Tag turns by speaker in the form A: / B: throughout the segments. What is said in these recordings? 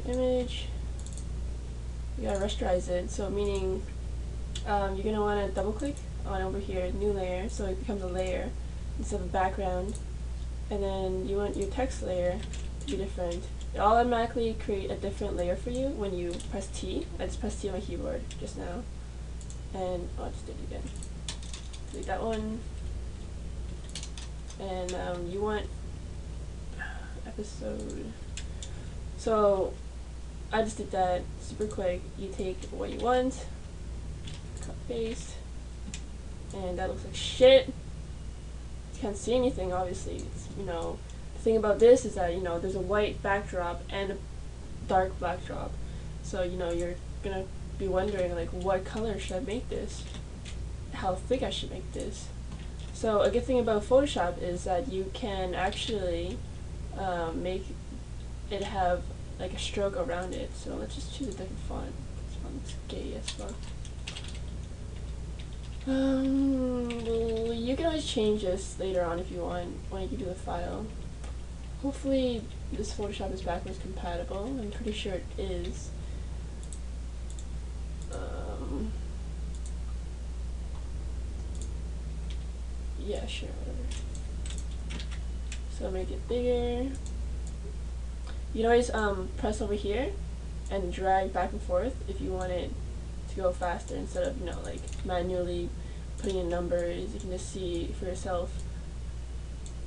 A: image. You gotta rasterize it, so meaning you're gonna want to double click on over here, new layer, so it becomes a layer instead of a background. And then you want your text layer to be different. It automatically create a different layer for you when you press T. I just pressed T on my keyboard just now. And I just did it again. Delete that one. And you want episode. So I just did that super quick. You take what you want, cut paste, and that looks like shit. You can't see anything, obviously. It's, you know, the thing about this is that, you know, there's a white backdrop and a dark backdrop. So, you know, you're gonna be wondering, like, what color should I make this? How thick I should make this? So a good thing about Photoshop is that you can actually make it have like a stroke around it. So let's just choose a different font. This font's gay as fuck. You can always change this later on if you want when you do the file. Hopefully this Photoshop is backwards compatible. I'm pretty sure it is. Yeah, sure, whatever. So make it bigger. You can always press over here and drag back and forth if you want it to go faster instead of, you know, like manually putting in numbers. You can just see for yourself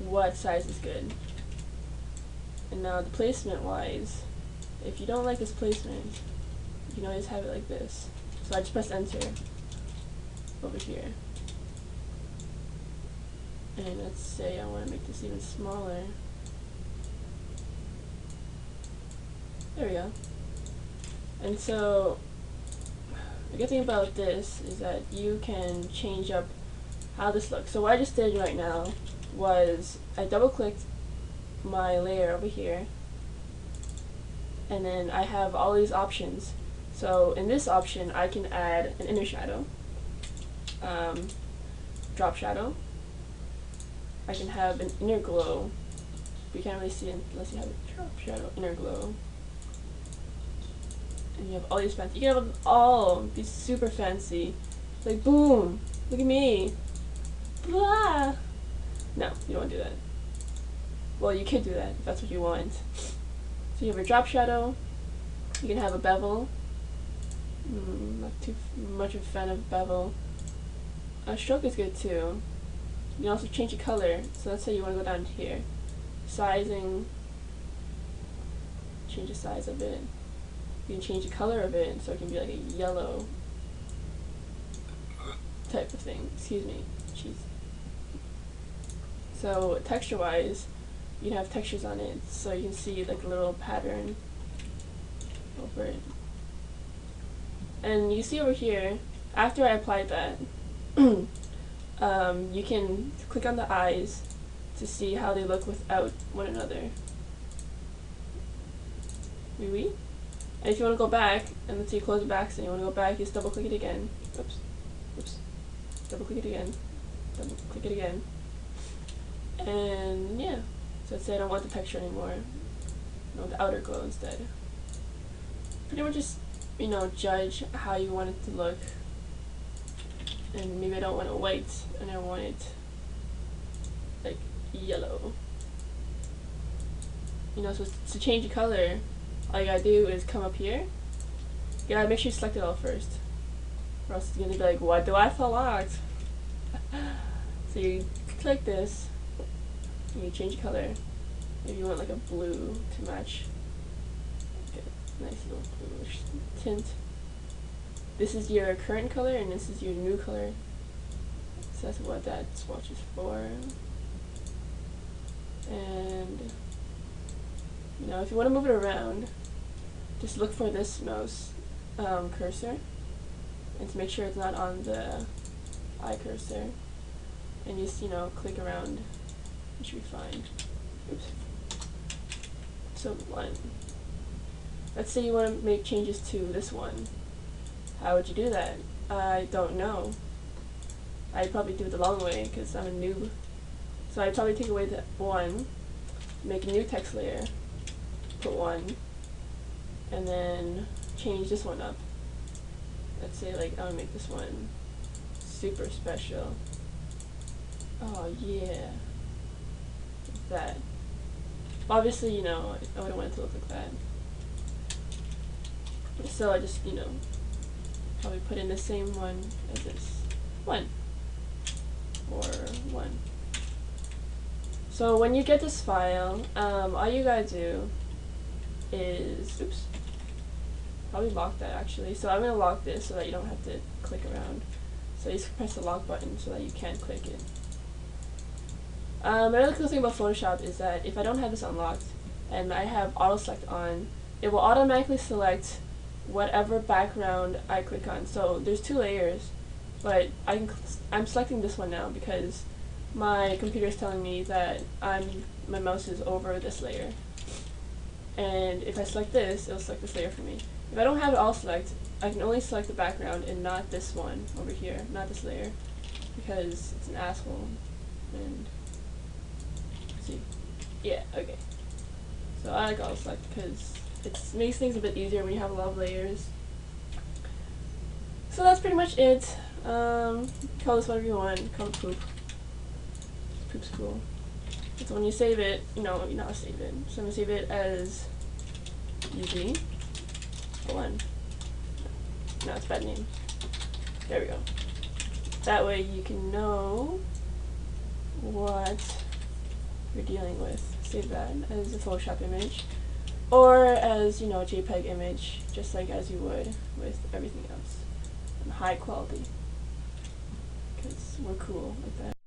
A: what size is good. And now the placement wise, if you don't like this placement, you can always have it like this. So I just press enter over here. And let's say I want to make this even smaller. There we go. And so the good thing about this is that you can change up how this looks. So what I just did right now was I double clicked my layer over here, and then I have all these options. So in this option I can add an inner shadow, drop shadow. I can have an inner glow. You can't really see it unless you have a drop shadow, inner glow. And you have all these fancy. You can have them all be super fancy. Like, boom, look at me. Blah. No, you don't want to do that. Well, you could do that if that's what you want. So you have a drop shadow. You can have a bevel. Not too much of a fan of bevel. A stroke is good too. You can also change the color. So let's say you want to go down here. Sizing. Change the size of it. You can change the color of it so it can be like a yellow type of thing. Excuse me. Jeez. So texture wise, you can have textures on it so you can see like a little pattern over it. And you see over here, after I applied that, you can click on the eyes to see how they look without one another. Oui. And if you want to go back, and let's say you close it back, so you want to go back, you just double click it again. Oops. Oops. Double click it again. Double click it again. And yeah. So let's say I don't want the texture anymore. I want the outer glow instead. Pretty much just, you know, judge how you want it to look. And maybe I don't want it white, and I want it like yellow. You know, so to change the color, all you gotta do is come up here. You gotta make sure you select it all first, or else it's gonna be like, what do I select? So you click this, and you change the color. Maybe you want like a blue to match. Okay, nice little bluish tint. This is your current color, and this is your new color. So that's what that swatch is for. And you know, if you want to move it around, just look for this mouse cursor, and to make sure it's not on the eye cursor, and just, you know, click around. It should be fine. Oops. So one. Let's say you want to make changes to this one. How would you do that? I don't know. I'd probably do it the long way because I'm a noob. So I'd probably take away the one, make a new text layer, put one, and then change this one up. Let's say like I want to make this one super special. Oh yeah, like that. Obviously, you know, I wouldn't want it to look like that. So I just, you know, probably put in the same one as this one, or one. So when you get this file, all you gotta do is, oops, probably lock that actually. So I'm gonna lock this so that you don't have to click around. So you just press the lock button so that you can't click it. Another cool thing about Photoshop is that if I don't have this unlocked and I have auto select on, it will automatically select whatever background I click on. So there's 2 layers, but I'm selecting this one now because my computer is telling me that my mouse is over this layer. And if I select this, it'll select this layer for me. If I don't have it all select, I can only select the background and not this one over here, not this layer, because it's an asshole. And see, yeah, okay. So I like auto select because it makes things a bit easier when you have a lot of layers. So that's pretty much it. Call this whatever you want. Call it poop. Poop's cool. So when you save it, you know how to save it. So I'm gonna save it as UV. One. No, it's bad name. There we go. That way you can know what you're dealing with. Save that as a Photoshop image, or as, you know, a JPEG image, just like as you would with everything else, and high quality, because we're cool like that.